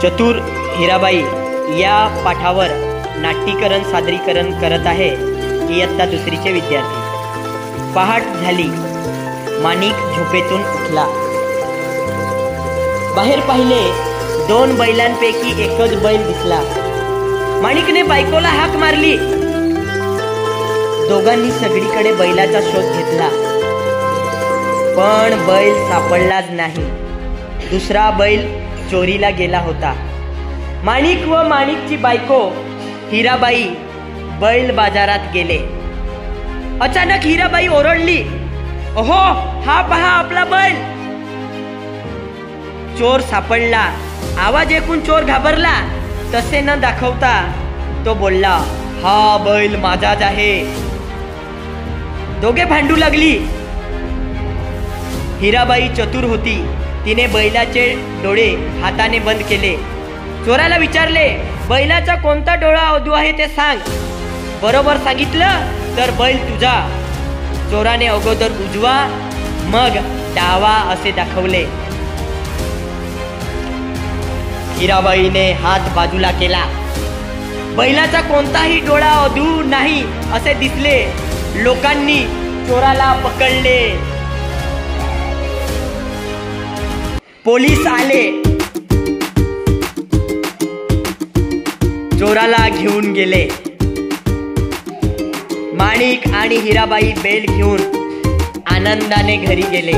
चतुर हिराबाई या पाठावर नाट्यीकरण सादरीकरण करत आहे इयत्ता दुसरीचे विद्यार्थी। पहाट झाली, माणिक झोपेतून उठला। बाहेर पाहिले, 2 बैलांपैकी एकच बैल दिसला। माणिकने बायकोला हाक मारली। दोघांनी सगळीकडे बैलाचा शोध घेतला, पण बैल सापडलाच नाही। दुसरा बैल चोरीला गेला होता। माणिक व माणिकची बायको हिराबाई बैल बाजारात गेले। अचानक हिराबाई ओरडली, "ओहो, हा पहा आपला बैल!" चोर सापडला। आवाज ऐकून चोर घाबरला। तसे न दाखवता तो बोलला, "हा बैल माझाच आहे." दोघे भांडू लागली। हिराबाई चतुर होती। तिने बैलाचे डोळे हाताने बंद केले। चोराला विचारले, "बैलाचा कोणता डोळा अधू आहे ते सांग." बरोबर सांगितलं तर बैल तुझा। चोराने अगोदर उजवा मग डावा असे दाखवले। हिराबाईने हात बाजूला केला। बैलाचा कोणताही डोळा अधू नाही असे दिसले। लोकांनी चोराला पकडले। पोलीस आले। चोराला घेऊन गेले। माणिक आणि हिराबाई बैल घेऊन आनंदाने घरी गेले।